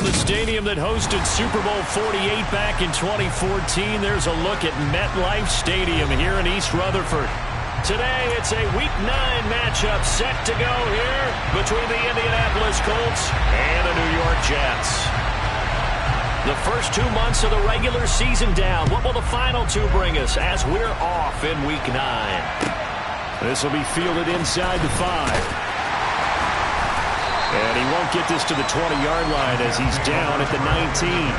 the stadium that hosted Super Bowl 48 back in 2014, there's a look at MetLife Stadium here in East Rutherford. Today, it's a Week 9 matchup set to go here between the Indianapolis Colts and the New York Jets. The first 2 months of the regular season down. What will the final two bring us as we're off in Week 9? This will be fielded inside the 5. And he won't get this to the 20-yard line as he's down at the 19.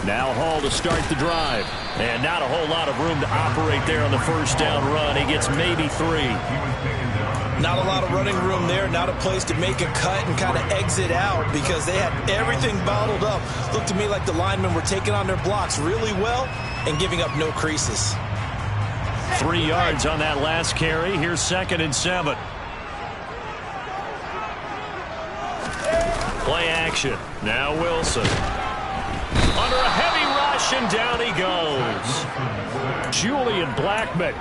Now Hall to start the drive. And not a whole lot of room to operate there on the first down run. He gets maybe 3. Not a lot of running room there. Not a place to make a cut and kind of exit out because they had everything bottled up. Looked to me like the linemen were taking on their blocks really well and giving up no creases. 3 yards on that last carry. Here's 2nd and 7. Play action. Now Wilson. Under a heavy rush, and down he goes. Julian Blackmon.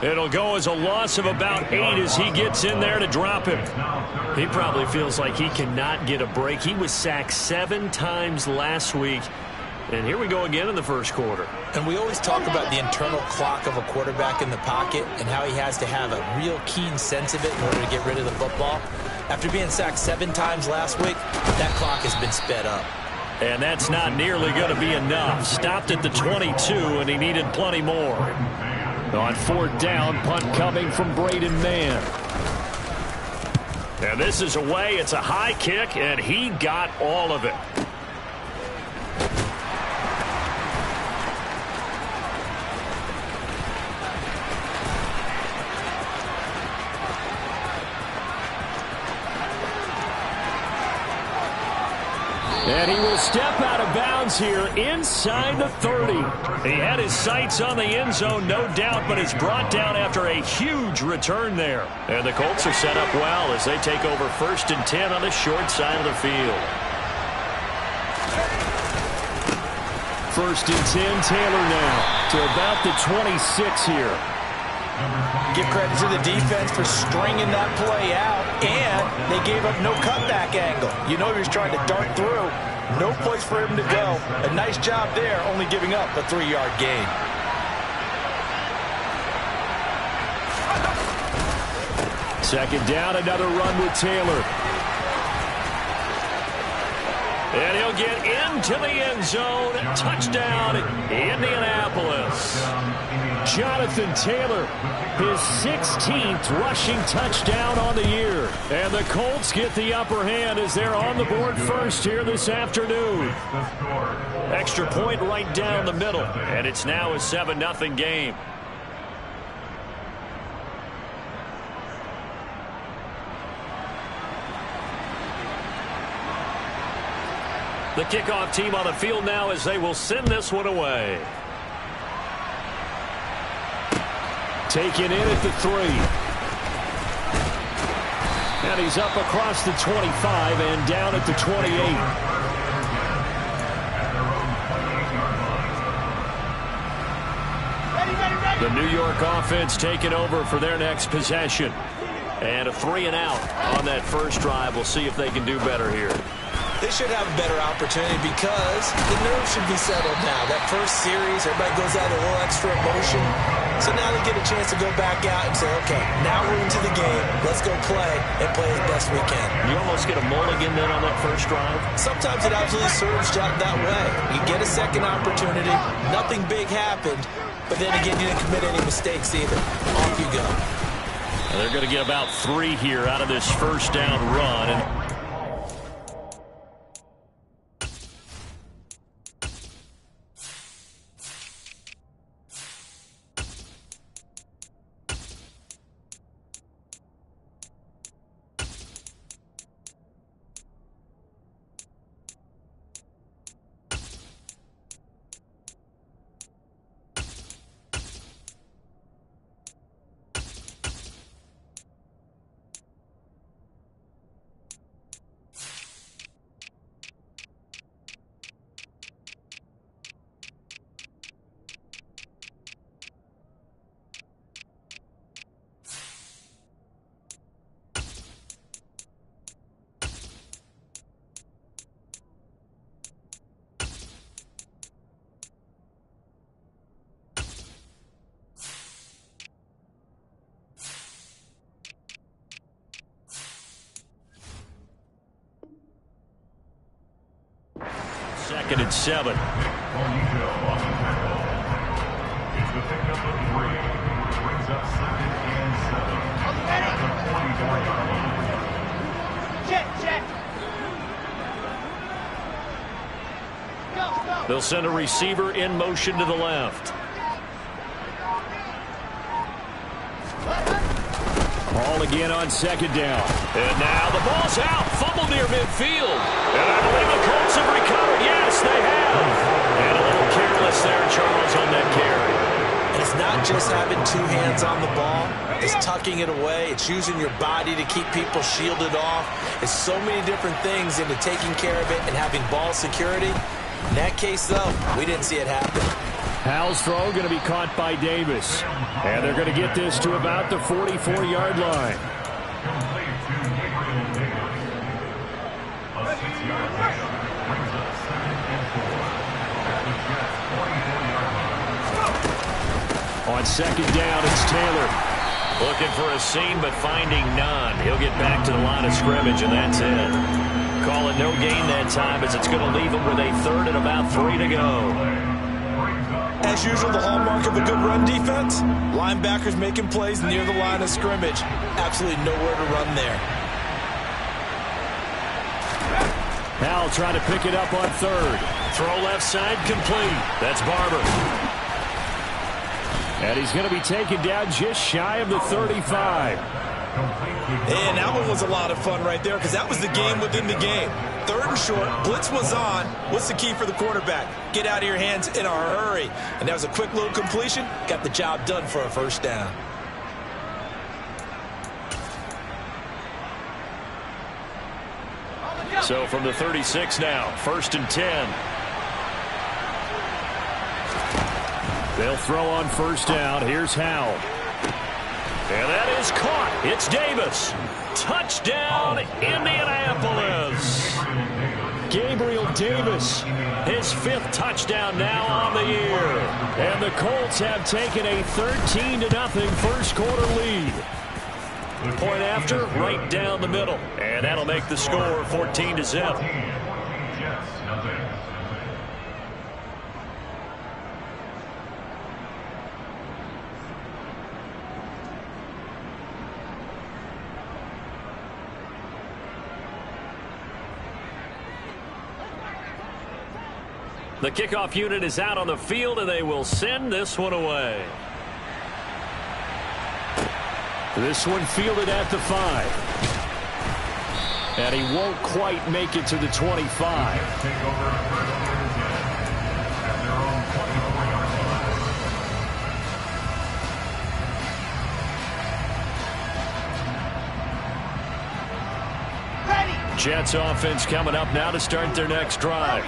It'll go as a loss of about 8 as he gets in there to drop him. He probably feels like he cannot get a break. He was sacked 7 times last week. And here we go again in the first quarter. And we always talk about the internal clock of a quarterback in the pocket and how he has to have a real keen sense of it in order to get rid of the football. After being sacked 7 times last week, that clock has been sped up. And that's not nearly going to be enough. Stopped at the 22, and he needed plenty more. On 4th down, punt coming from Braden Mann. And this is away. It's a high kick, and he got all of it. And he will step out of bounds here inside the 30. He had his sights on the end zone, no doubt, but is brought down after a huge return there. And the Colts are set up well as they take over 1st and 10 on the short side of the field. 1st and 10, Taylor now to about the 26 here. Give credit to the defense for stringing that play out, and they gave up no cutback angle. You know he was trying to dart through. No place for him to go. A nice job there, only giving up a 3-yard gain. Second down, another run with Taylor. And he'll get into the end zone. Touchdown, Indianapolis. Jonathan Taylor, his 16th rushing touchdown on the year. And the Colts get the upper hand as they're on the board first here this afternoon. Extra point right down the middle. And it's now a 7-0 game. The kickoff team on the field now as they will send this one away. Taken in at the 3. And he's up across the 25 and down at the 28. The New York offense taking over for their next possession. And a 3-and-out on that first drive. We'll see if they can do better here. They should have a better opportunity because the nerves should be settled now. That first series, everybody goes out a little extra emotion. So now they get a chance to go back out and say, okay, now we're into the game. Let's go play and play as best we can. You almost get a mulligan then on that first drive? Sometimes it absolutely serves out that way. You get a second opportunity. Nothing big happened. But then again, you didn't commit any mistakes either. Off you go. And they're going to get about 3 here out of this first down run. And 2nd and 7. They'll send a receiver in motion to the left. Ball again on 2nd down. And now the ball's out. Fumble near midfield. And I believe the Colts have recovered. Yes, they have. And a little careless there, Charles, on that carry. And it's not just having 2 hands on the ball. It's tucking it away. It's using your body to keep people shielded off. It's so many different things into taking care of it and having ball security. In that case, though, we didn't see it happen. Howell's throw going to be caught by Davis. And they're going to get this to about the 44-yard line. On 2nd down, it's Taylor. Looking for a seam, but finding none. He'll get back to the line of scrimmage, and that's it. Call it no gain that time, as it's going to leave them with a 3rd and about 3 to go. As usual, the hallmark of a good run defense, linebackers making plays near the line of scrimmage. Absolutely nowhere to run there. Howell trying to pick it up on 3rd. Throw left side, complete. That's Barber. And he's going to be taken down just shy of the 35. And that one was a lot of fun right there, because that was the game within the game. 3rd and short, blitz was on. What's the key for the quarterback? Get out of your hands in a hurry. And that was a quick little completion. Got the job done for a 1st down. So from the 36 now, 1st and 10. They'll throw on 1st down. Here's Howell. And that is caught. It's Davis. Touchdown, Indianapolis. Gabriel Davis, his 5th touchdown now on the year. And the Colts have taken a 13-0 first quarter lead. Point after, right down the middle. And that'll make the score 14-0. The kickoff unit is out on the field, and they will send this one away. This one fielded at the 5. And he won't quite make it to the 25. Jets offense coming up now to start their next drive.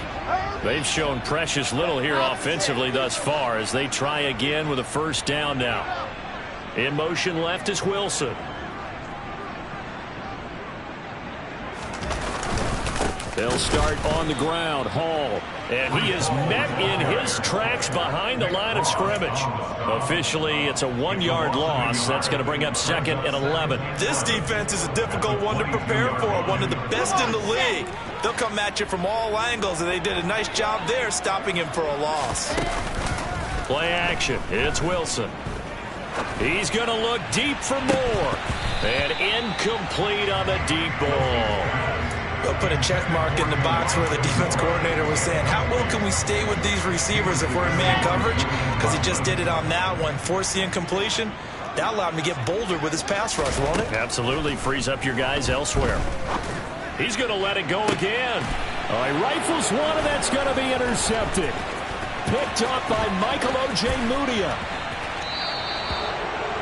They've shown precious little here offensively thus far as they try again with a 1st down now. In motion left is Wilson. They'll start on the ground. Hall. And he is met in his tracks behind the line of scrimmage. Officially, it's a 1-yard loss. That's going to bring up 2nd and 11. This defense is a difficult one to prepare for. One of the best in the league. They'll come at you from all angles, and they did a nice job there stopping him for a loss. Play action. It's Wilson. He's going to look deep for more. And incomplete on the deep ball. They'll put a check mark in the box where the defense coordinator was saying, how well can we stay with these receivers if we're in man coverage? Because he just did it on that one. Force the incompletion. That allowed him to get bolder with his pass rush, won't it? Absolutely. Frees up your guys elsewhere. He's going to let it go again. All right, rifles one, and that's going to be intercepted. Picked up by Michael Ojemudia.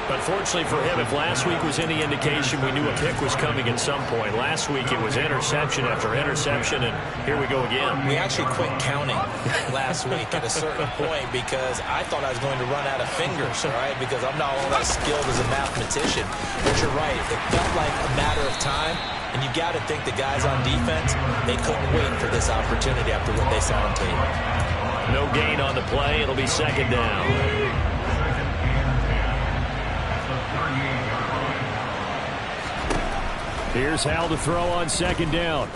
Unfortunately for him, if last week was any indication, we knew a pick was coming at some point. Last week it was interception after interception, and here we go again. We actually quit counting last week at a certain point because I thought I was going to run out of fingers, all right, because I'm not all that skilled as a mathematician. But you're right. It felt like a matter of time, and you got to think the guys on defense, they couldn't wait for this opportunity after what they saw on tape. No gain on the play. It'll be 2nd down. Here's Howell to throw on 2nd down.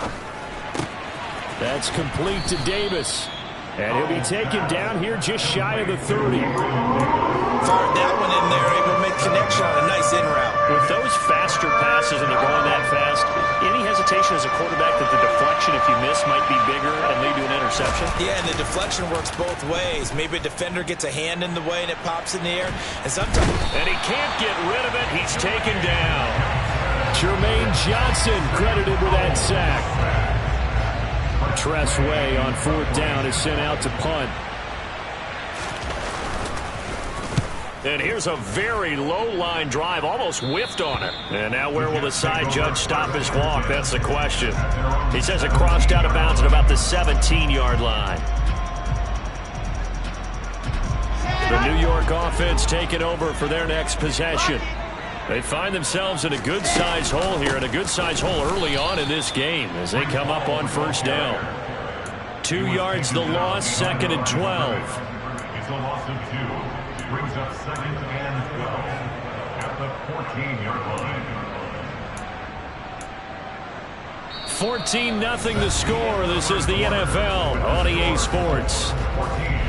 That's complete to Davis. And he'll be taken down here just shy of the 30. Fired that one in there, able to make connection on a nice in route. With those faster passes and they're going that fast, any hesitation as a quarterback that the deflection, if you miss, might be bigger and lead to an interception? Yeah, and the deflection works both ways. Maybe a defender gets a hand in the way and it pops in the air. And sometimes... And he can't get rid of it. He's taken down. Jermaine Johnson credited with that sack. Tress Way on 4th down is sent out to punt. And here's a very low-line drive, almost whiffed on it. And now where will the side judge stop his walk? That's the question. He says it crossed out of bounds at about the 17-yard line. The New York offense taking over for their next possession. They find themselves in a good-sized hole here, and a good-sized hole early on in this game as they come up on 1st down. 2 yards the loss, 2nd and 12. It's a loss of 2. Brings up 2nd and 12 at the 14-yard line. 14-0 the score. This is the NFL on EA Sports. 14.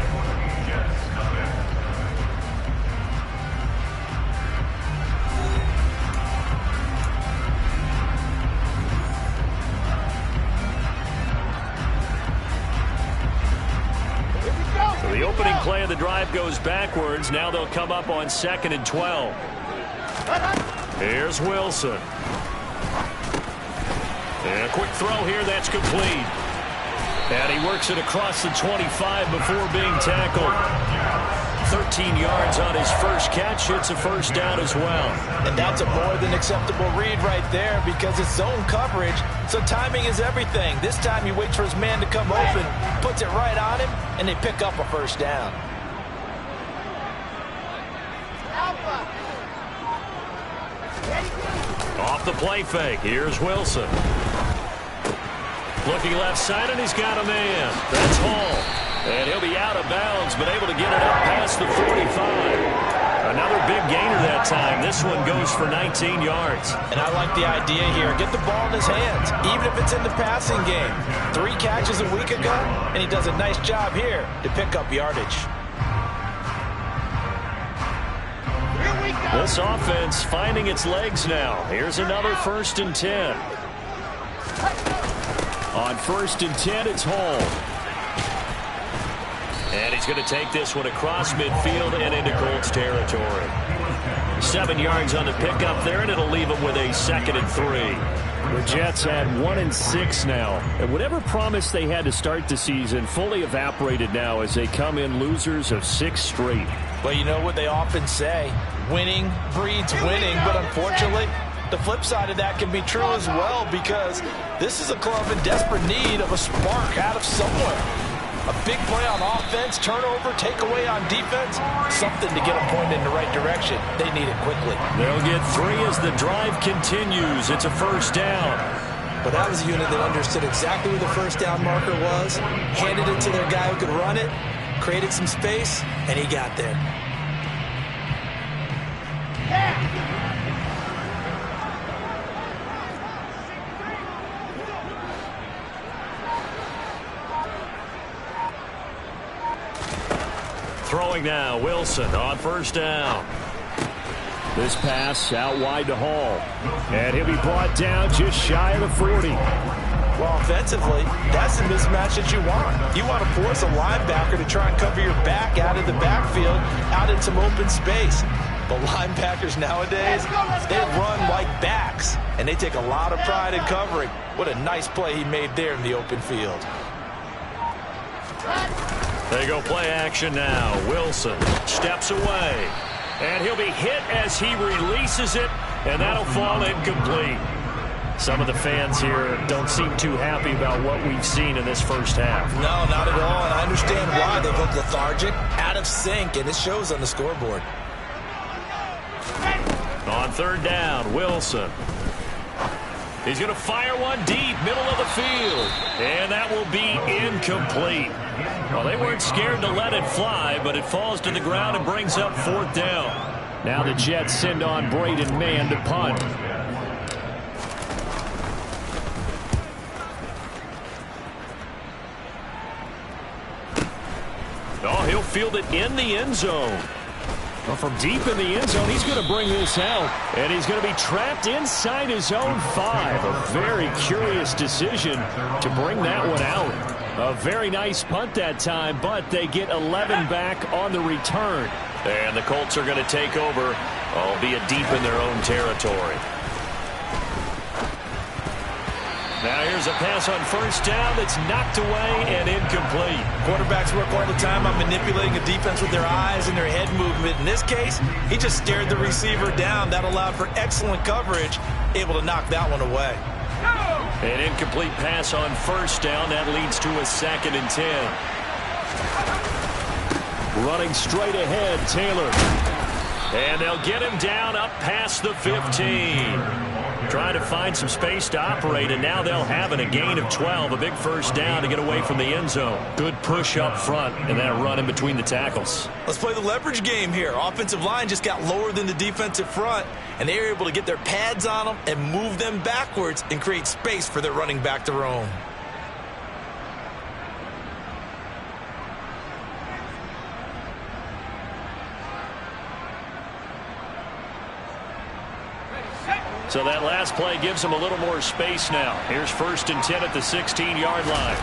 The opening play of the drive goes backwards. Now they'll come up on 2nd and 12. Here's Wilson. And a quick throw here. That's complete. And he works it across the 25 before being tackled. 13 yards on his first catch. It's a 1st down as well. And that's a more than acceptable read right there because it's zone coverage, so timing is everything. This time he waits for his man to come open, puts it right on him, and they pick up a 1st down. Off the play fake. Here's Wilson. Looking left side, and he's got a man. That's Hall. And he'll be out of bounds, but able to get it up past the 45. Another big gainer that time. This one goes for 19 yards. And I like the idea here. Get the ball in his hands, even if it's in the passing game. 3 catches a week ago, and he does a nice job here to pick up yardage. This offense finding its legs now. Here's another 1st and 10. On 1st and 10, it's Hall. And he's going to take this one across midfield and into Colts territory. 7 yards on the pickup there, and it'll leave him with a 2nd and 3. The Jets had 1-6 now. And whatever promise they had to start the season fully evaporated now as they come in losers of 6 straight. Well, you know what they often say, winning breeds winning, but unfortunately, the flip side of that can be true as well because this is a club in desperate need of a spark out of somewhere. A big play on offense, turnover, takeaway on defense, something to get them pointed in the right direction. They need it quickly. They'll get 3 as the drive continues. It's a 1st down. But that was a unit that understood exactly where the 1st down marker was, handed it to their guy who could run it, created some space, and he got there. Throwing now, Wilson on 1st down. This pass out wide to Hall. And he'll be brought down just shy of the 40. Well, offensively, that's the mismatch that you want. You want to force a linebacker to try and cover your back out of the backfield, out in some open space. But linebackers nowadays, they run like backs, and they take a lot of pride in covering. What a nice play he made there in the open field. They go play action now. Wilson steps away. And he'll be hit as he releases it, and that'll fall incomplete. Some of the fans here don't seem too happy about what we've seen in this 1st half. No, not at all, and I understand why. They look lethargic, out of sync, and it shows on the scoreboard. On 3rd down, Wilson. He's going to fire one deep, middle of the field. And that will be incomplete. Well, they weren't scared to let it fly, but it falls to the ground and brings up 4th down. Now the Jets send on Braden Mann to punt. field it in the end zone. Well, from deep in the end zone, he's going to bring this out. And he's going to be trapped inside his own 5. A very curious decision to bring that one out. A very nice punt that time, but they get 11 back on the return. And the Colts are going to take over, albeit deep in their own territory. Now here's a pass on first down that's knocked away and incomplete. Quarterbacks work all the time on manipulating a defense with their eyes and their head movement. In this case, he just stared the receiver down. That allowed for excellent coverage, able to knock that one away. An incomplete pass on first down. That leads to a 2nd and 10. Running straight ahead, Taylor. And they'll get him down up past the 15. Trying to find some space to operate, and now they'll have it, a gain of 12. A big first down to get away from the end zone. Good push up front, and that run in between the tackles. Let's play the leverage game here. Offensive line just got lower than the defensive front, and they were able to get their pads on them and move them backwards and create space for their running back to roam. So that last play gives them a little more space now. Here's 1st and 10 at the 16-yard line.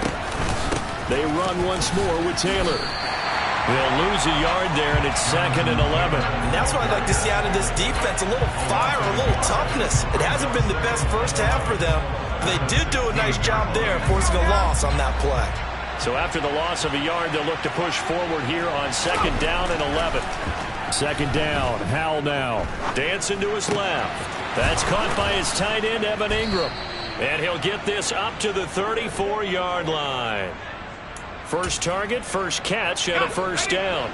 They run once more with Taylor. They'll lose a yard there, and it's 2nd and 11. And that's what I'd like to see out of this defense, a little fire, a little toughness. It hasn't been the best first half for them. They did do a nice job there, forcing a loss on that play. So after the loss of a yard, they'll look to push forward here on 2nd down and 11. 2nd down, Howell now. Dancing to his left. That's caught by his tight end, Evan Ingram. And he'll get this up to the 34-yard line. First target, first catch, and a first down.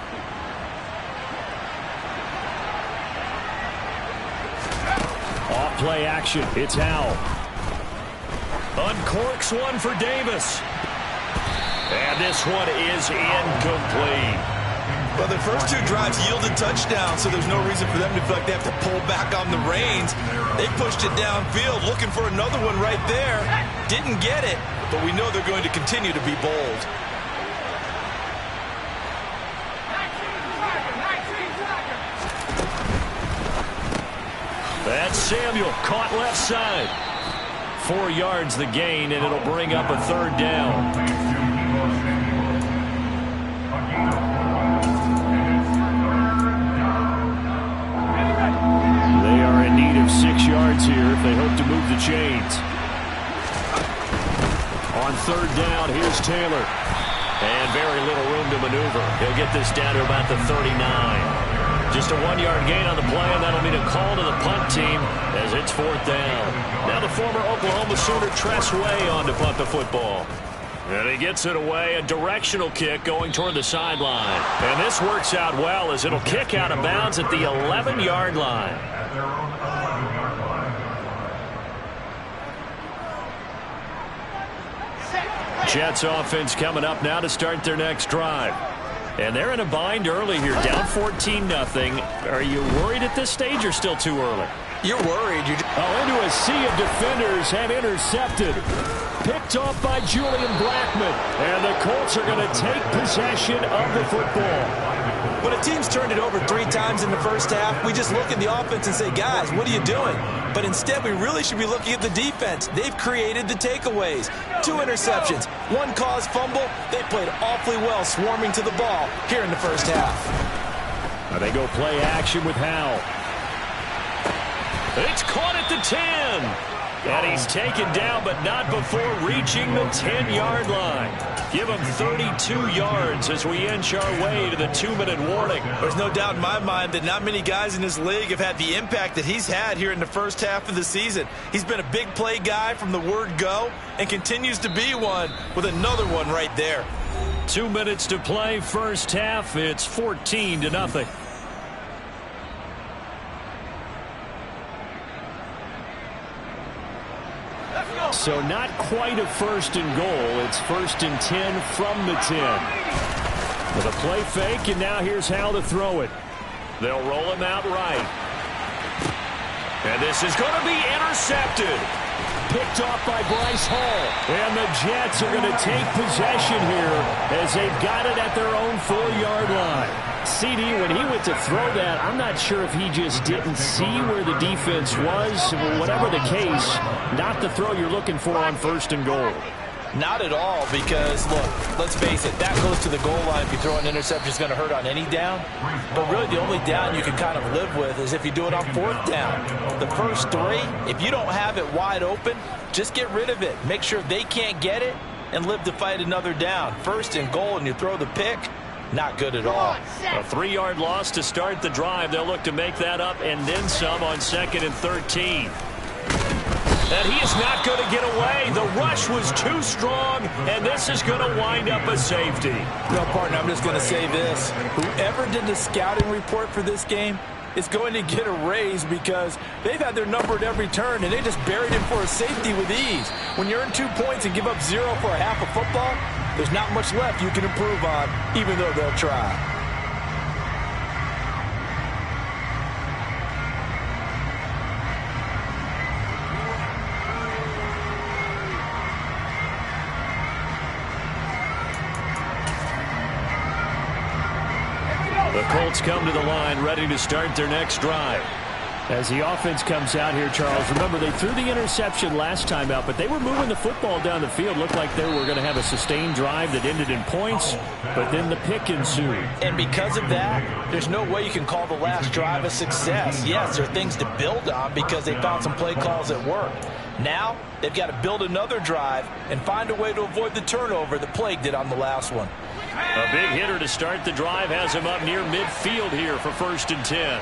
Off play action, it's Howell. Uncorks one for Davis. And this one is incomplete. Well, the first 2 drives yielded touchdowns, so there's no reason for them to feel like they have to pull back on the reins. They pushed it downfield, looking for another one right there. Didn't get it, but we know they're going to continue to be bold. That's Samuel, caught left side. 4 yards the gain, and it'll bring up a 3rd down. They are in need of 6 yards here if they hope to move the chains. On 3rd down, here's Taylor. And very little room to maneuver. He'll get this down to about the 39. Just a 1-yard gain on the play, and that'll mean a call to the punt team as it's 4th down. Now the former Oklahoma Sooner Tress Way on to punt the football. And he gets it away, a directional kick going toward the sideline. And this works out well as it'll kick out of bounds at the 11-yard line. Jets offense coming up now to start their next drive. And they're in a bind early here, down 14-0. Are you worried at this stage or still too early? You're worried. Into a sea of defenders and intercepted. Picked off by Julian Blackmon. And the Colts are going to take possession of the football. When a team's turned it over 3 times in the first half, we just look at the offense and say, guys, what are you doing? But instead, we really should be looking at the defense. They've created the takeaways. 2 interceptions, 1 caused fumble. They played awfully well swarming to the ball here in the first half. Now they go play action with Howell. It's caught at the 10. And he's taken down, but not before reaching the 10-yard line. Give him 32 yards as we inch our way to the 2-minute warning. There's no doubt in my mind that not many guys in this league have had the impact that he's had here in the first half of the season. He's been a big play guy from the word go and continues to be one with another one right there. 2 minutes to play, first half. It's 14-0. So not quite a 1st and goal. It's 1st and 10 from the 10. With a play fake, and now here's Howell to throw it. They'll roll him out right. And this is going to be intercepted. Picked off by Bryce Hall. And the Jets are going to take possession here as they've got it at their own 4-yard line. CD, when he went to throw that, I'm not sure if he just didn't see where the defense was. Whatever the case, not the throw you're looking for on 1st and goal. Not at all, because, look, let's face it, that goes to the goal line. If you throw an interception, it's going to hurt on any down. But really, the only down you can kind of live with is if you do it on 4th down. The first 3, if you don't have it wide open, just get rid of it. Make sure they can't get it and live to fight another down. 1st and goal, and you throw the pick, not good at all. A 3-yard loss to start the drive. They'll look to make that up and then some on 2nd and 13. And he is not going to get away. The rush was too strong, and this is going to wind up a safety. No, partner, I'm just going to say this. Whoever did the scouting report for this game is going to get a raise, because they've had their number at every turn, and they just buried him for a safety with ease. When you earn 2 points and give up 0 for a half of football, there's not much left you can improve on, even though they'll try. The Colts come to the line, ready to start their next drive. As the offense comes out here, Charles, remember they threw the interception last time out, but they were moving the football down the field. Looked like they were going to have a sustained drive that ended in points, but then the pick ensued. And because of that, there's no way you can call the last drive a success. Yes, there are things to build on because they found some play calls that worked. Now, they've got to build another drive and find a way to avoid the turnover the Plague did on the last one. A big hitter to start the drive has him up near midfield here for 1st and 10.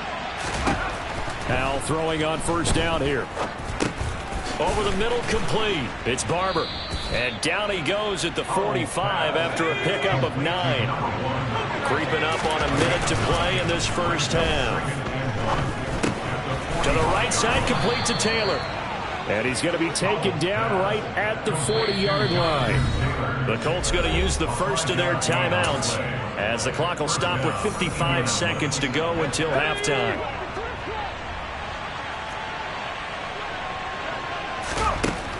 Now throwing on 1st down here. Over the middle, complete. It's Barber. And down he goes at the 45 after a pickup of 9. Creeping up on a minute to play in this first half. To the right side, complete to Taylor. And he's going to be taken down right at the 40-yard line. The Colts going to use the first of their timeouts as the clock will stop with 55 seconds to go until halftime.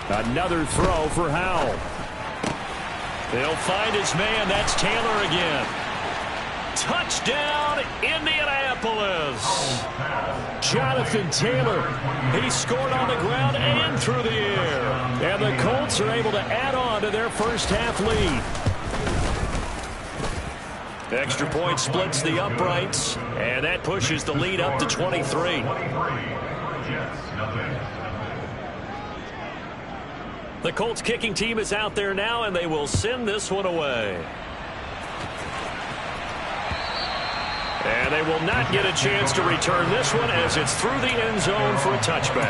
Another throw for Howell. They'll find his man. That's Taylor again. Touchdown, Indianapolis. Jonathan Taylor, he scored on the ground and through the air. And the Colts are able to add on to their first half lead. Extra point splits the uprights, and that pushes the lead up to 23. The Colts kicking team is out there now, and they will send this one away. And they will not get a chance to return this one as it's through the end zone for a touchback.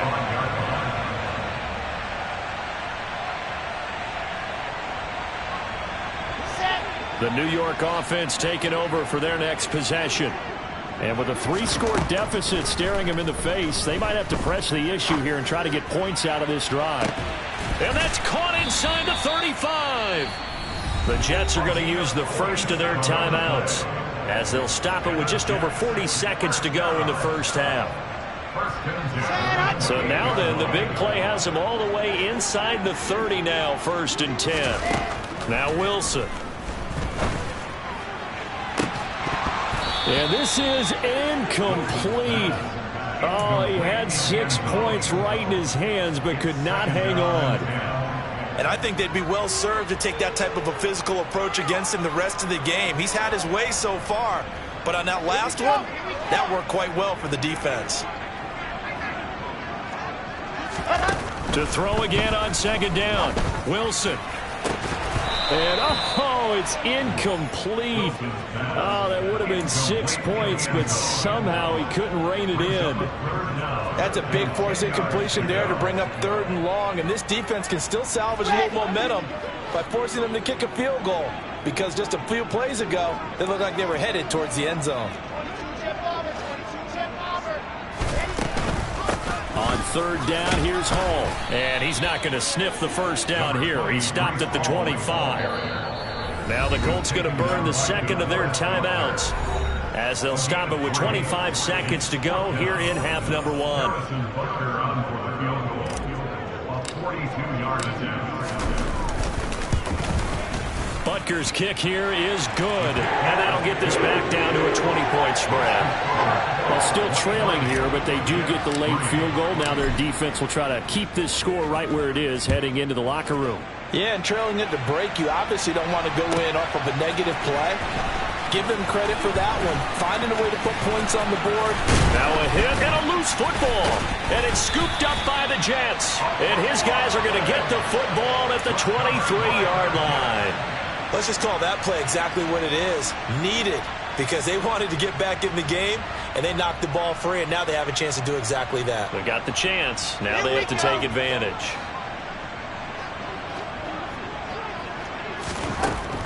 The New York offense taking over for their next possession. And with a 3-score deficit staring them in the face, they might have to press the issue here and try to get points out of this drive. And that's caught inside the 35. The Jets are going to use the first of their timeouts as they'll stop it with just over 40 seconds to go in the first half. So now then, the big play has them all the way inside the 30 now, 1st and 10. Now Wilson. And this is incomplete. Oh, he had 6 points right in his hands, but could not hang on. And I think they'd be well served to take that type of a physical approach against him the rest of the game. He's had his way so far, but on that last one, that worked quite well for the defense. To throw again on 2nd down, Wilson. And, oh, it's incomplete. Oh, that would have been 6 points, but somehow he couldn't rein it in. That's a big force incompletion there to bring up 3rd and long, and this defense can still salvage a little momentum by forcing them to kick a field goal, because just a few plays ago, they looked like they were headed towards the end zone. On 3rd down, here's Hall. And he's not going to sniff the first down here. He stopped at the 25. Now the Colts going to burn the second of their timeouts as they'll stop it with 25 seconds to go here in half number 1. 42-yard attempt. Butker's kick here is good, and that'll get this back down to a 20-point spread. Well, still trailing here, but they do get the late field goal. Now their defense will try to keep this score right where it is heading into the locker room. Yeah, and trailing it to break, you obviously don't want to go in off of a negative play. Give them credit for that one. Finding a way to put points on the board. Now a hit and a loose football. And it's scooped up by the Jets. And his guys are going to get the football at the 23-yard line. Let's just call that play exactly what it is. Needed, because they wanted to get back in the game, and they knocked the ball free, and now they have a chance to do exactly that. They got the chance. Now they have to take advantage.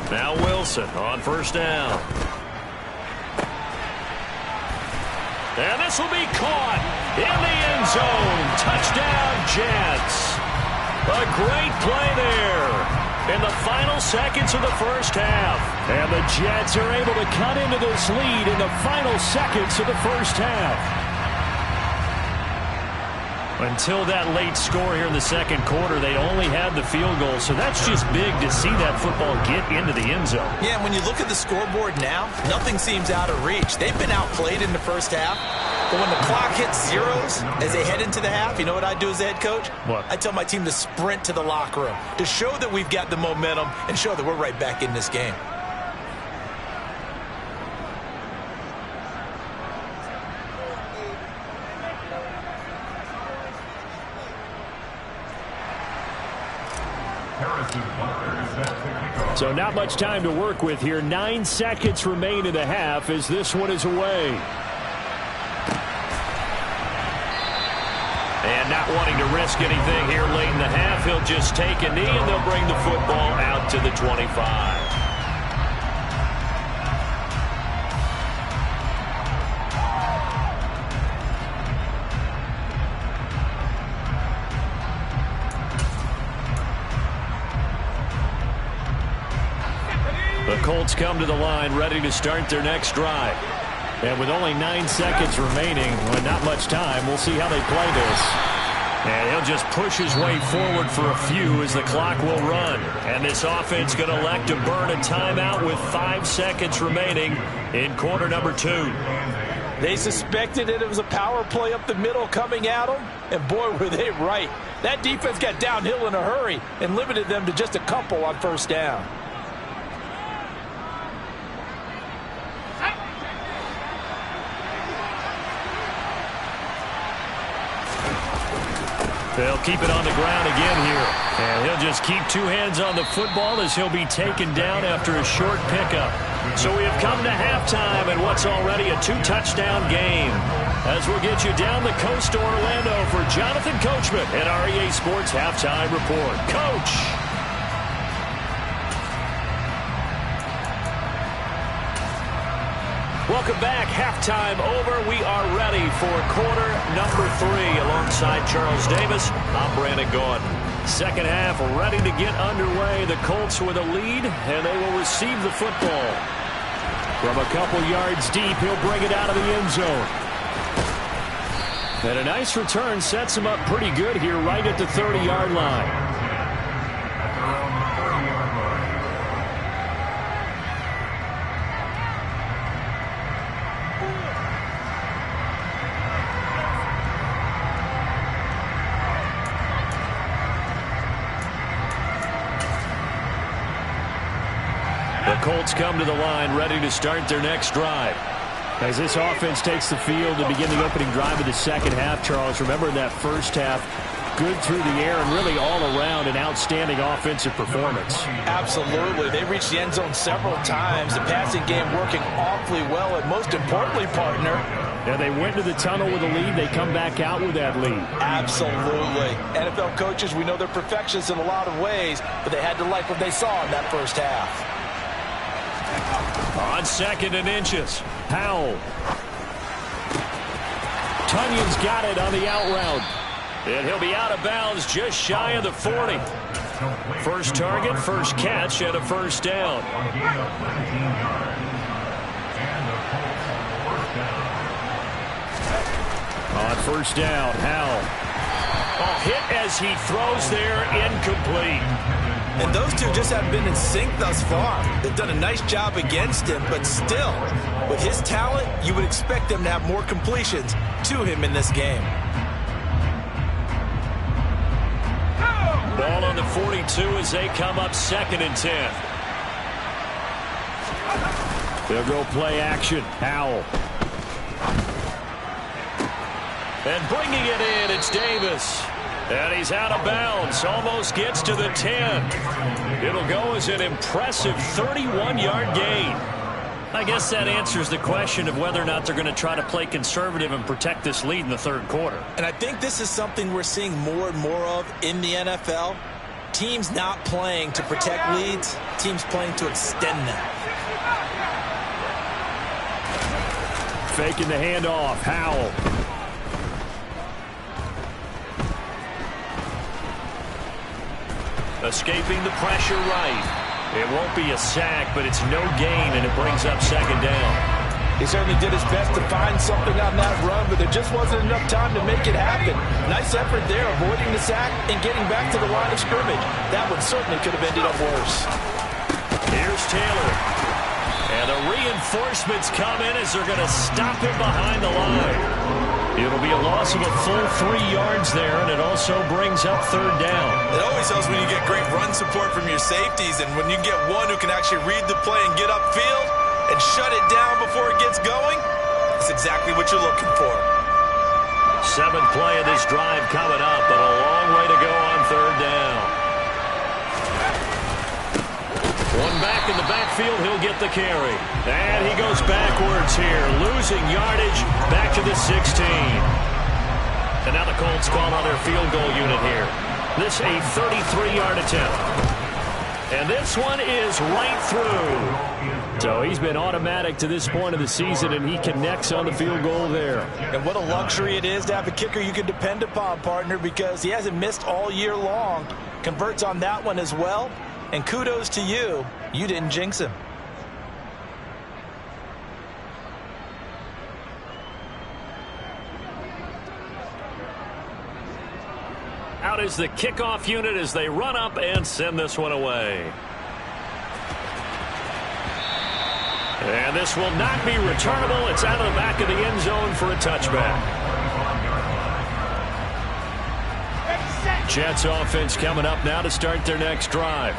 Now Wilson on first down. And this will be caught in the end zone. Touchdown, Jets. A great play there in the final seconds of the first half. And the Jets are able to cut into this lead in the final seconds of the first half. Until that late score here in the second quarter, they only had the field goal, so that's just big to see that football get into the end zone. Yeah, and when you look at the scoreboard now, nothing seems out of reach. They've been outplayed in the first half, but when the clock hits zeros as they head into the half, you know what I do as the head coach? What? I tell my team to sprint to the locker room to show that we've got the momentum and show that we're right back in this game. So not much time to work with here. 9 seconds remain in the half as this one is away. And not wanting to risk anything here late in the half, he'll just take a knee and they'll bring the football out to the 25. The Colts come to the line ready to start their next drive. And with only 9 seconds remaining, well, not much time, we'll see how they play this. And he'll just push his way forward for a few as the clock will run. And this offense going to elect to burn a timeout with 5 seconds remaining in quarter number 2. They suspected it was a power play up the middle coming at them, and boy, were they right. That defense got downhill in a hurry and limited them to just a couple on first down. They'll keep it on the ground again here. And he'll just keep 2 hands on the football as he'll be taken down after a short pickup. So we have come to halftime in what's already a 2-touchdown game. As we'll get you down the coast to Orlando for Jonathan Coachman at our EA Sports Halftime Report. Coach! Welcome back. Halftime over. We are ready for quarter number 3. Alongside Charles Davis, I'm Brandon Gordon. Second half ready to get underway. The Colts with a lead, and they will receive the football. From a couple yards deep, he'll bring it out of the end zone. And a nice return sets him up pretty good here right at the 30-yard line. The Colts come to the line ready to start their next drive. As this offense takes the field to begin the opening drive of the second half, Charles, remember in that first half, good through the air and really all around an outstanding offensive performance. Absolutely. They reached the end zone several times. The passing game working awfully well, and most importantly, partner, yeah, they went to the tunnel with a lead. They come back out with that lead. Absolutely. NFL coaches, we know they're perfectionists in a lot of ways, but they had to like what they saw in that first half. On 2nd and inches, Powell. Tunyon's got it on the out route. And he'll be out of bounds just shy of the 40. First target, first catch, and a first down. On first down, Howell. Oh, hit as he throws there, incomplete. And those two just haven't been in sync thus far. They've done a nice job against him, but still, with his talent, you would expect them to have more completions to him in this game. Ball on the 42 as they come up 2nd and 10. They'll go play action. Howell. And bringing it in, it's Davis. And he's out of bounds. Almost gets to the 10. It'll go as an impressive 31-yard gain. I guess that answers the question of whether or not they're going to try to play conservative and protect this lead in the 3rd quarter. And I think this is something we're seeing more and more of in the NFL. Teams not playing to protect leads, teams playing to extend them. Faking the handoff. Howell. Escaping the pressure right. It won't be a sack, but it's no gain, and it brings up 2nd down. He certainly did his best to find something on that run, but there just wasn't enough time to make it happen. Nice effort there, avoiding the sack and getting back to the line of scrimmage. That one certainly could have ended up worse. Here's Taylor. And the reinforcements come in as they're going to stop him behind the line. It'll be a loss of a full 3 yards there, and it also brings up 3rd down. It always helps when you get great run support from your safeties, and when you get one who can actually read the play and get upfield and shut it down before it gets going, that's exactly what you're looking for. 7th play of this drive coming up, but a long way to go on 3rd down. One back in the backfield, he'll get the carry. And he goes backwards here, losing yardage back to the 16. And now the Colts call on their field goal unit here. This a 33-yard attempt. And this one is right through. So he's been automatic to this point of the season, and he connects on the field goal there. And what a luxury it is to have a kicker you can depend upon, partner, because he hasn't missed all year long. Converts on that one as well. And kudos to you. You didn't jinx him. Out is the kickoff unit as they run up and send this one away. And this will not be returnable. It's out of the back of the end zone for a touchback. Jets offense coming up now to start their next drive.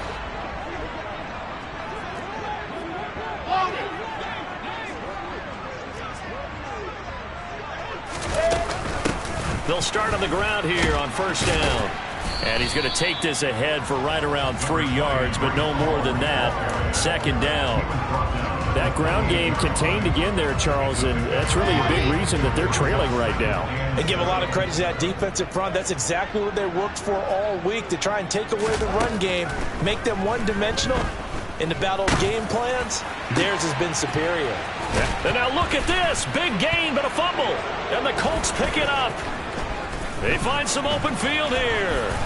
They'll start on the ground here on 1st down. And he's going to take this ahead for right around 3 yards, but no more than that. 2nd down. That ground game contained again there, Charles, and that's really a big reason that they're trailing right now. And give a lot of credit to that defensive front. That's exactly what they worked for all week, to try and take away the run game, make them one-dimensional. In the battle of game plans, theirs has been superior. And now look at this. Big gain, but a fumble. And the Colts pick it up. They find some open field here.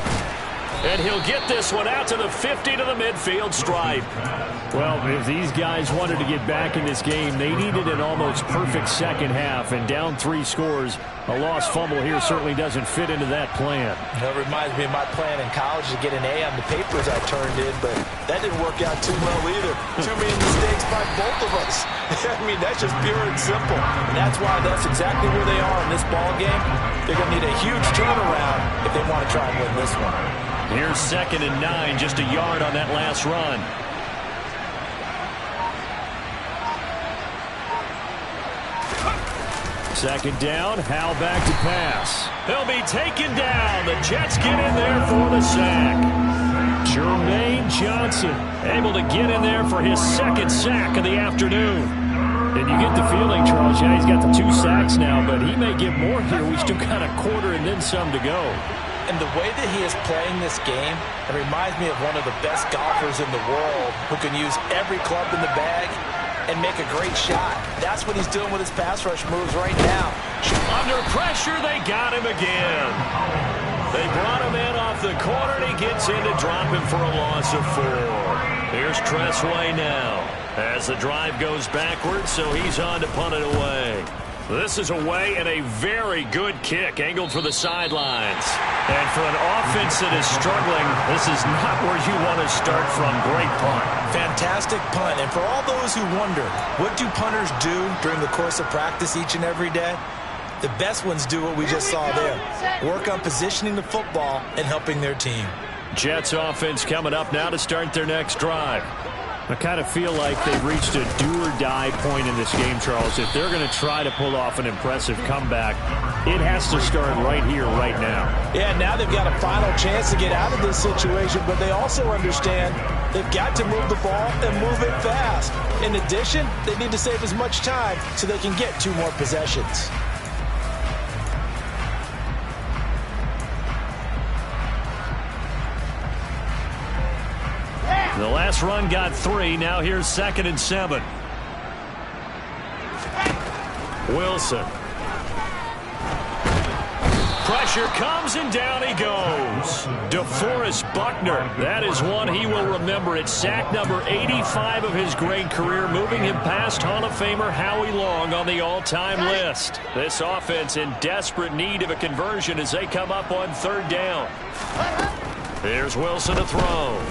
And he'll get this one out to the 50 to the midfield stripe. Well, if these guys wanted to get back in this game, they needed an almost perfect second half. And down 3 scores, a lost fumble here certainly doesn't fit into that plan. That reminds me of my plan in college to get an A on the papers I turned in, but that didn't work out too well either. Too many mistakes by both of us. I mean, that's just pure and simple. And that's why that's exactly where they are in this ball game. They're going to need a huge turnaround if they want to try and win this one. Here's 2nd and 9, just a yard on that last run. Second down, Howell back to pass. He'll be taken down. The Jets get in there for the sack. Jermaine Johnson able to get in there for his 2nd sack of the afternoon. And you get the feeling, Charles, yeah, he's got the 2 sacks now, but he may get more here. We still got a quarter and then some to go. And the way that he is playing this game, it reminds me of one of the best golfers in the world who can use every club in the bag and make a great shot. That's what he's doing with his pass rush moves right now. Under pressure, they got him again. They brought him in off the corner, and he gets in to drop him for a loss of 4. Here's Tressway now as the drive goes backwards, so he's on to punt it away. This is away and a very good kick angled for the sidelines. And for an offense that is struggling, this is not where you want to start from. Great punt. Fantastic punt. And for all those who wonder, what do punters do during the course of practice each and every day? The best ones do what we just saw there. Work on positioning the football and helping their team. Jets offense coming up now to start their next drive. I kind of feel like they've reached a do-or-die point in this game, Charles. If they're going to try to pull off an impressive comeback, it has to start right here, right now. Yeah, now they've got a final chance to get out of this situation, but they also understand they've got to move the ball and move it fast. In addition, they need to save as much time so they can get 2 more possessions. The last run got 3. Now here's 2nd and 7. Wilson. Pressure comes and down he goes. DeForest Buckner. That is one he will remember. It's sack number 85 of his great career, moving him past Hall of Famer Howie Long on the all-time list. This offense in desperate need of a conversion as they come up on 3rd down. Here's Wilson to throw.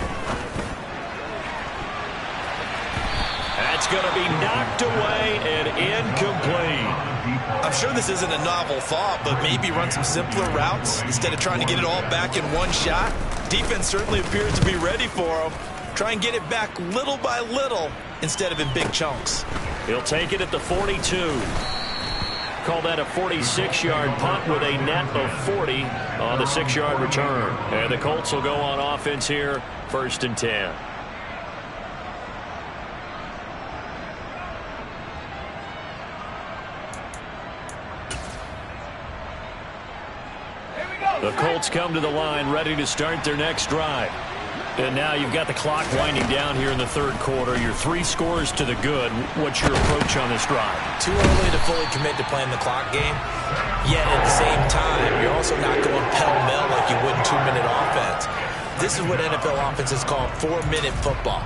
That's going to be knocked away and incomplete. I'm sure this isn't a novel thought, but maybe run some simpler routes instead of trying to get it all back in one shot. Defense certainly appears to be ready for him. Try and get it back little by little instead of in big chunks. He'll take it at the 42. Call that a 46-yard punt with a net of 40 on the 6-yard return. And the Colts will go on offense here, 1st and 10. The Colts come to the line ready to start their next drive. And now you've got the clock winding down here in the 3rd quarter. You're 3 scores to the good. What's your approach on this drive? Too early to fully commit to playing the clock game. Yet at the same time, you're also not going pell-mell like you would in 2-minute offense. This is what NFL offenses call 4-minute football.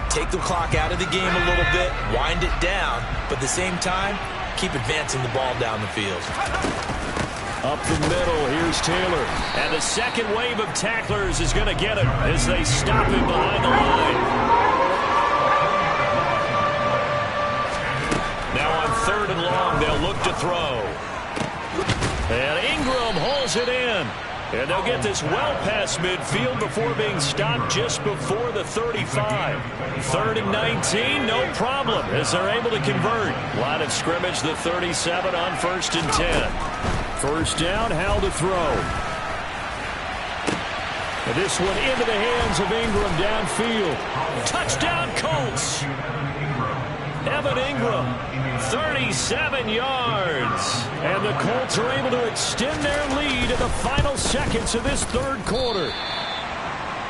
Take the clock out of the game a little bit, wind it down, but at the same time, keep advancing the ball down the field. Up the middle, here's Taylor. And the second wave of tacklers is going to get him as they stop him behind the line. Now on 3rd and long, they'll look to throw. And Ingram holds it in. And they'll get this well past midfield before being stopped just before the 35. 3rd and 19, no problem as they're able to convert. Line of scrimmage, the 37 on 1st and 10. 1st down, Howell to throw. And this one into the hands of Ingram downfield. Touchdown Colts. Evan Ingram, 37 yards. And the Colts are able to extend their lead in the final seconds of this 3rd quarter.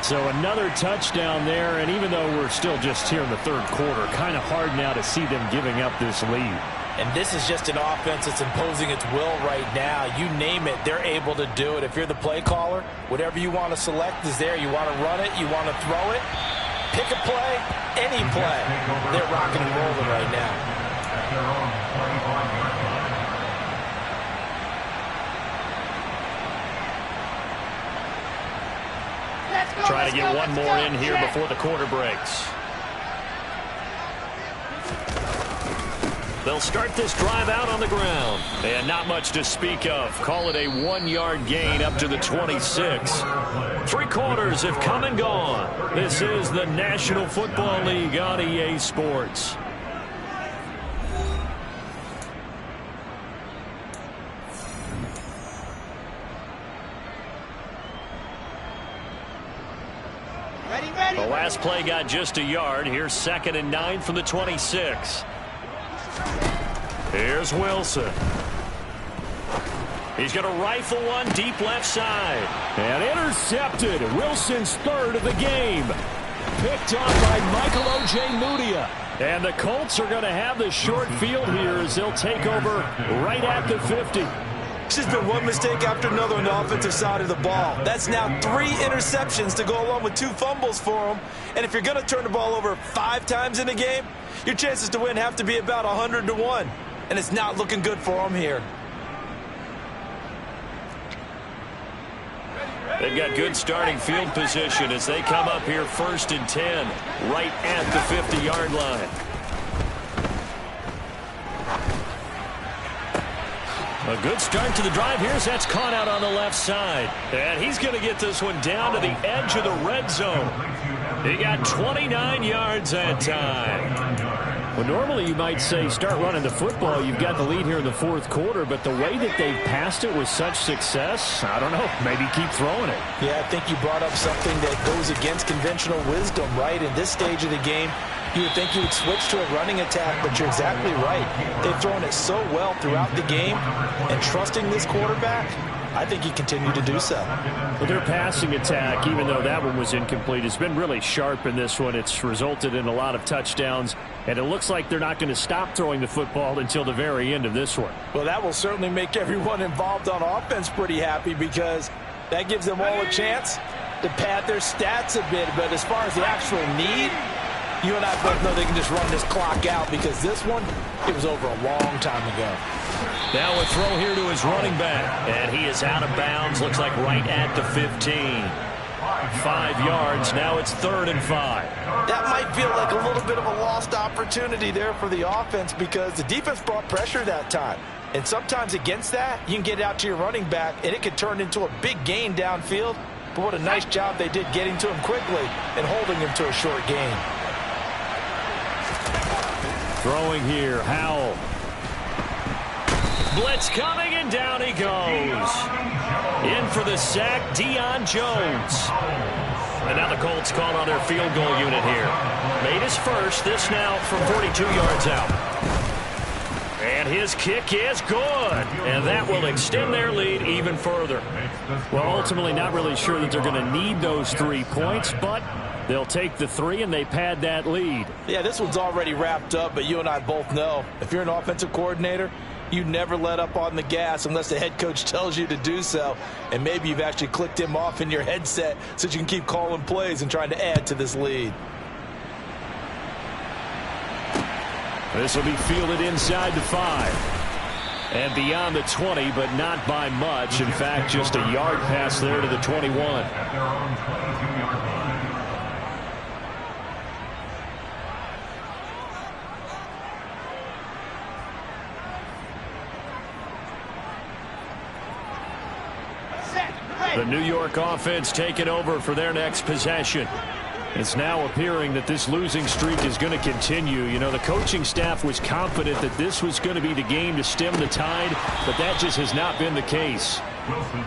So another touchdown there, and even though we're still just here in the 3rd quarter, kind of hard now to see them giving up this lead. And this is just an offense that's imposing its will right now. You name it, they're able to do it. If you're the play caller, whatever you want to select is there. You want to run it, you want to throw it, pick a play, any play. They're rocking and rolling right now. Try to get one more in here before the quarter breaks. They'll start this drive out on the ground. And not much to speak of. Call it a 1-yard gain up to the 26. 3 quarters have come and gone. This is the National Football League on EA Sports. The last play got just a yard. Here's 2nd and 9 from the 26. Here's Wilson. He's going to rifle one deep left side. And intercepted. Wilson's 3rd of the game. Picked off by Michael O.J. Mudia. And the Colts are going to have the short field here as they'll take over right at the 50. It's just been one mistake after another on the offensive side of the ball. That's now 3 interceptions to go along with 2 fumbles for them. And if you're going to turn the ball over 5 times in a game, your chances to win have to be about 100 to 1. and it's not looking good for them here. They've got good starting field position as they come up here 1st and 10, right at the 50-yard line. A good start to the drive here as that's caught out on the left side. And he's going to get this one down to the edge of the red zone. He got 29 yards that time. Well, normally you might say start running the football. You've got the lead here in the 4th quarter, but the way that they've passed it with such success, I don't know, maybe keep throwing it. Yeah, I think you brought up something that goes against conventional wisdom, right? In this stage of the game, you would think you would switch to a running attack, but you're exactly right. They've thrown it so well throughout the game, and trusting this quarterback, I think he continued to do so. Well, their passing attack, even though that one was incomplete, has been really sharp in this one. It's resulted in a lot of touchdowns, and it looks like they're not going to stop throwing the football until the very end of this one. Well, that will certainly make everyone involved on offense pretty happy because that gives them all a chance to pad their stats a bit. But as far as the actual need, you and I both know they can just run this clock out because this one, it was over a long time ago. Now a throw here to his running back. And he is out of bounds. Looks like right at the 15. 5 yards. Now it's 3rd and 5. That might feel like a little bit of a lost opportunity there for the offense because the defense brought pressure that time. And sometimes against that, you can get out to your running back, and it could turn into a big gain downfield. But what a nice job they did getting to him quickly and holding him to a short gain. Throwing here, Howell. Blitz coming, and down he goes. In for the sack, Deion Jones. And now the Colts call on their field goal unit here. Made his first, this now from 42 yards out. And his kick is good. And that will extend their lead even further. Well, ultimately not really sure that they're going to need those 3 points, but they'll take the 3 and they pad that lead. Yeah, this one's already wrapped up, but you and I both know if you're an offensive coordinator, you never let up on the gas unless the head coach tells you to do so. And maybe you've actually clicked him off in your headset so that you can keep calling plays and trying to add to this lead. This will be fielded inside the 5. And beyond the 20, but not by much. In fact, just a yard pass there to the 21. At their own 22-yard line. The New York offense taking over for their next possession. It's now appearing that this losing streak is going to continue. You know, the coaching staff was confident that this was going to be the game to stem the tide, but that just has not been the case.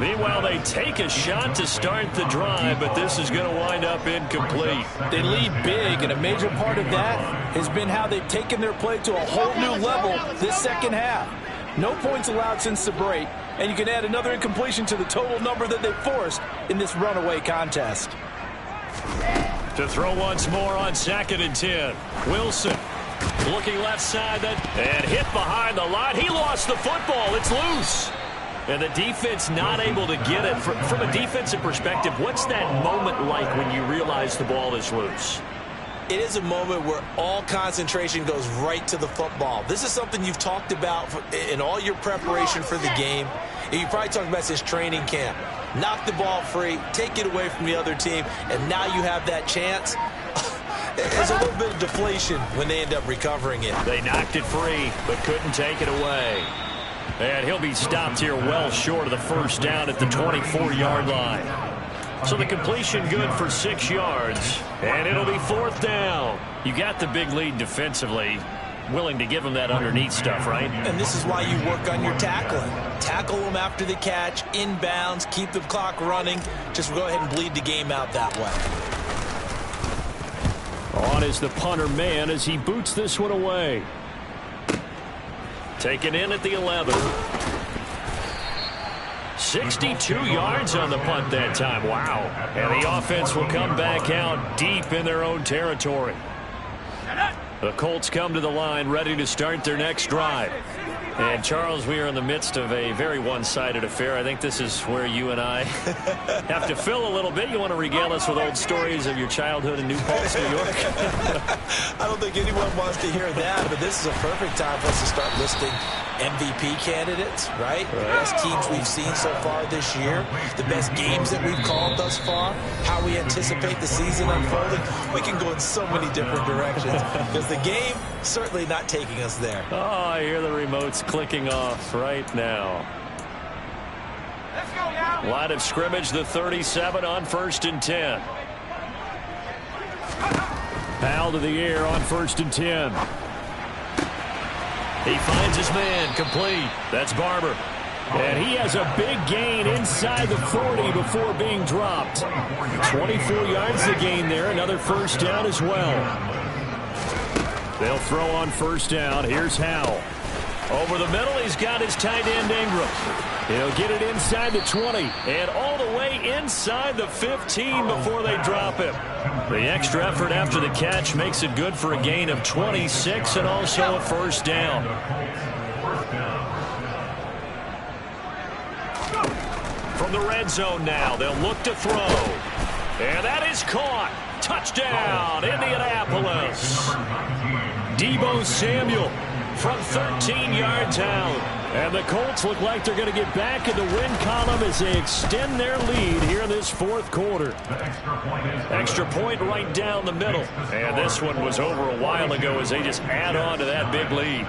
Meanwhile, they take a shot to start the drive, but this is going to wind up incomplete. They lead big, and a major part of that has been how they've taken their play to a whole new level this second half. No points allowed since the break, and you can add another incompletion to the total number that they forced in this runaway contest. To throw once more on 2nd and 10. Wilson looking left side and hit behind the line. He lost the football. It's loose. And the defense not able to get it. From a defensive perspective, what's that moment like when you realize the ball is loose? It is a moment where all concentration goes right to the football. This is something you've talked about in all your preparation for the game. And you probably talked about this training camp. Knock the ball free, take it away from the other team, and now you have that chance. There's a little bit of deflation when they end up recovering it. They knocked it free, but couldn't take it away. And he'll be stopped here well short of the first down at the 24-yard line. So the completion good for 6 yards, and it'll be 4th down. You got the big lead defensively. Willing to give them that underneath stuff, right? And this is why you work on your tackling. Tackle them after the catch, inbounds, keep the clock running. Just go ahead and bleed the game out that way. On is the punter man as he boots this one away. Taken in at the 11. 62 yards on the punt that time. Wow. And the offense will come back out deep in their own territory. The Colts come to the line ready to start their next drive. And, Charles, we are in the midst of a very one-sided affair. I think this is where you and I have to fill a little bit. You want to regale us with old stories of your childhood in New Paltz, New York? I don't think anyone wants to hear that, but this is a perfect time for us to start listing MVP candidates, right? The best teams we've seen so far this year, the best games that we've called thus far, how we anticipate the season unfolding. We can go in so many different directions because the game certainly not taking us there. Oh, I hear the remotes clicking off right now. Let's go now. Line of scrimmage, the 37 on 1st and 10. Powell to the air on 1st and 10. He finds his man, complete. That's Barber. And he has a big gain inside the 40 before being dropped. 24 yards to gain there. Another first down as well. They'll throw on first down. Here's Howell. Over the middle, he's got his tight end Ingram. He'll get it inside the 20 and all the way inside the 15 before they drop him. The extra effort after the catch makes it good for a gain of 26 and also a first down. From the red zone now, they'll look to throw. And that is caught. Touchdown, Indianapolis. Deebo Samuel from 13 yards out. And the Colts look like they're going to get back in the win column as they extend their lead here in this fourth quarter. Extra point right down the middle. And this one was over a while ago as they just add on to that big lead.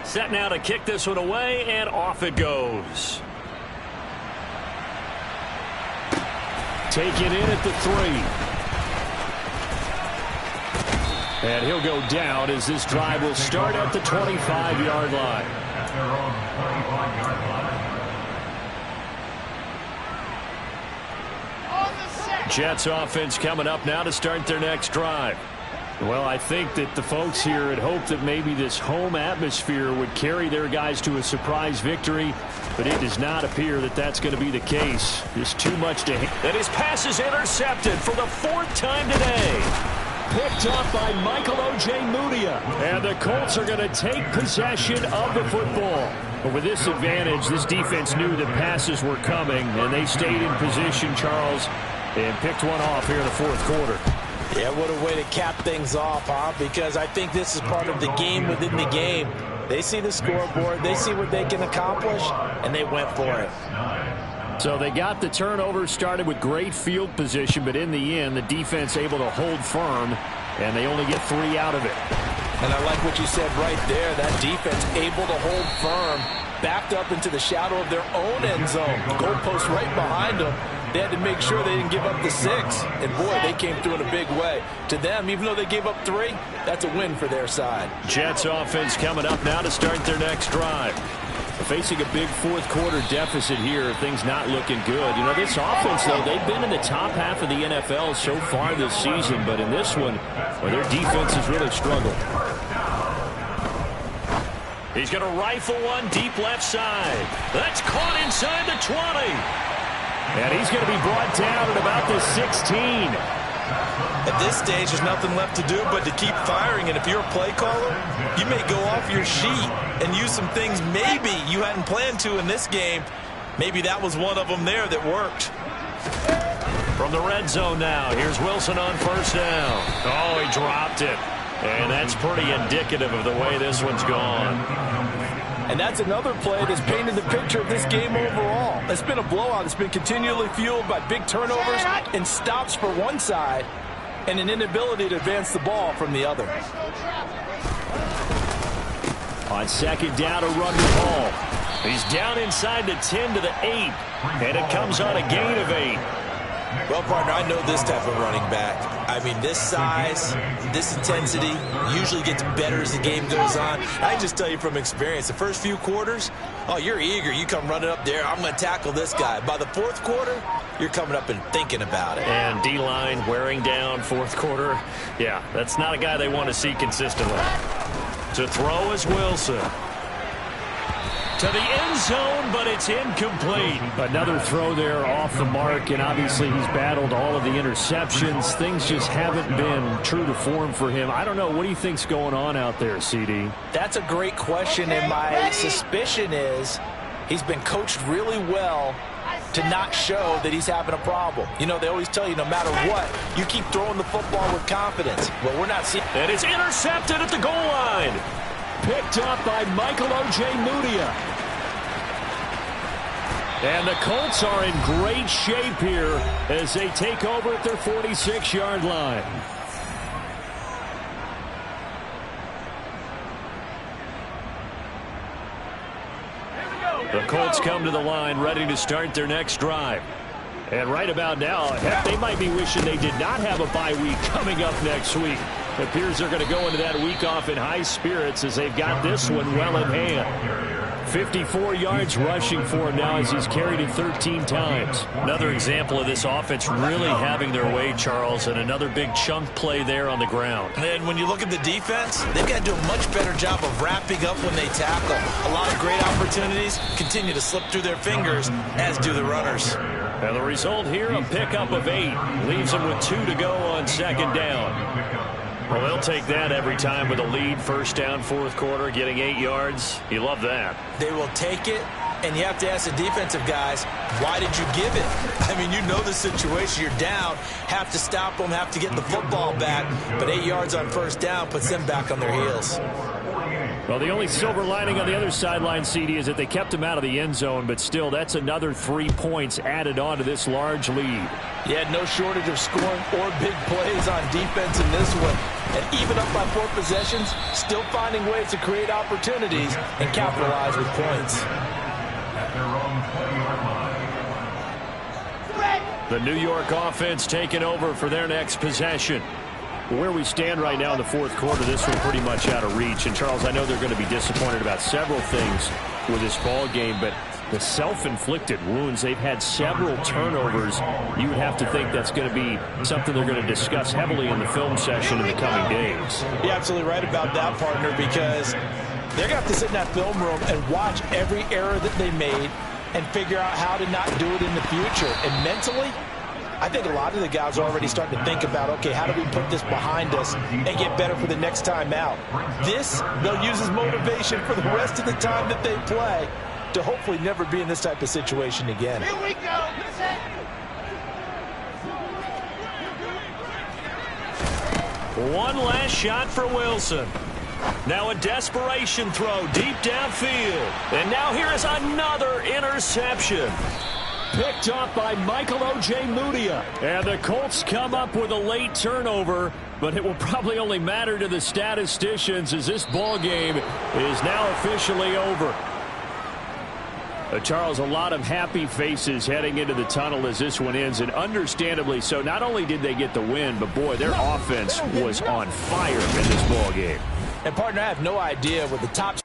Set now to kick this one away, and off it goes. Taken in at the 3. And he'll go down as this drive will start at the 25-yard line. Jets offense coming up now to start their next drive. Well, I think that the folks here had hoped that maybe this home atmosphere would carry their guys to a surprise victory, but it does not appear that that's going to be the case. Just too much to hit. And his pass is intercepted for the 4th time today. Picked off by Michael O.J. Mudia. And the Colts are going to take possession of the football. But with this advantage, this defense knew that passes were coming, and they stayed in position, Charles, and picked one off here in the fourth quarter. Yeah, what a way to cap things off, huh? Because I think this is part of the game within the game. They see the scoreboard, they see what they can accomplish, and they went for it. So they got the turnover, started with great field position, but in the end, the defense able to hold firm, and they only get 3 out of it. And I like what you said right there. That defense able to hold firm, backed up into the shadow of their own end zone. The goalpost right behind them. They had to make sure they didn't give up the 6. And, boy, they came through in a big way. To them, even though they gave up 3, that's a win for their side. Jets offense coming up now to start their next drive. Facing a big fourth quarter deficit here, things not looking good. You know, this offense, though, they've been in the top half of the NFL so far this season, but in this one, well, their defense has really struggled. He's going to rifle one deep left side. That's caught inside the 20. And he's going to be brought down at about the 16. At this stage, there's nothing left to do but to keep firing. And if you're a play caller, you may go off your sheet and use some things maybe you hadn't planned to in this game. Maybe that was one of them there that worked. From the red zone now, here's Wilson on first down. Oh, he dropped it. And that's pretty indicative of the way this one's gone. And that's another play that's painted the picture of this game overall. It's been a blowout. It's been continually fueled by big turnovers and stops for one side and an inability to advance the ball from the other. On second down, a run the ball. He's down inside the 10 to the 8. And it comes on a gain of 8. Well, partner, I know this type of running back. I mean, this size, this intensity usually gets better as the game goes on. I just tell you from experience, the first few quarters, oh, you're eager. You come running up there, I'm going to tackle this guy. By the fourth quarter, you're coming up and thinking about it. And D-line wearing down fourth quarter. Yeah, that's not a guy they want to see consistently. To throw is Wilson. To the end zone, but it's incomplete. Another throw there off the mark, and obviously he's battled all of the interceptions. Things just haven't been true to form for him. I don't know. What do you think's going on out there, CD? That's a great question, and my suspicion is he's been coached really well to not show that he's having a problem. You know, they always tell you no matter what, you keep throwing the football with confidence. Well, we're not seeing... And it's intercepted at the goal line. Picked up by Michael O.J. Mudia. And the Colts are in great shape here as they take over at their 46-yard line. The Colts come to the line ready to start their next drive. And right about now, heck, they might be wishing they did not have a bye week coming up next week. It appears they're going to go into that week off in high spirits as they've got this one well in hand. 54 yards rushing for him now as he's carried it 13 times. Another example of this offense really having their way, Charles, and another big chunk play there on the ground. And when you look at the defense, they've got to do a much better job of wrapping up when they tackle. A lot of great opportunities continue to slip through their fingers, as do the runners. And the result here, a pickup of 8. Leaves them with 2 to go on second down. Well, they'll take that every time with a lead. First down, fourth quarter, getting 8 yards. You love that. They will take it, and you have to ask the defensive guys, why did you give it? I mean, you know the situation. You're down, have to stop them, have to get the football back, but 8 yards on first down puts them back on their heels. Well, the only silver lining on the other sideline, CD, is that they kept him out of the end zone, but still, that's another 3 points added on to this large lead. Yeah, no shortage of scoring or big plays on defense in this one. And even up by 4 possessions, still finding ways to create opportunities and capitalize with points. The New York offense taking over for their next possession. Where we stand right now in the fourth quarter, this one pretty much out of reach. And, Charles, I know they're going to be disappointed about several things with this ball game, but the self-inflicted wounds, they've had several turnovers. You would have to think that's going to be something they're going to discuss heavily in the film session in the coming days. You're absolutely right about that, partner, because they're going to have to sit in that film room and watch every error that they made and figure out how to not do it in the future. And mentally, I think a lot of the guys are already starting to think about, okay, how do we put this behind us and get better for the next time out? This, they'll use as motivation for the rest of the time that they play to hopefully never be in this type of situation again. Here we go. One last shot for Wilson. Now a desperation throw deep downfield. And now here is another interception. Picked up by Michael O.J. Mudia. And the Colts come up with a late turnover, but it will probably only matter to the statisticians as this ball game is now officially over. Charles, a lot of happy faces heading into the tunnel as this one ends, and understandably so. Not only did they get the win, but boy, their offense was on fire in this ball game. And partner, I have no idea with the top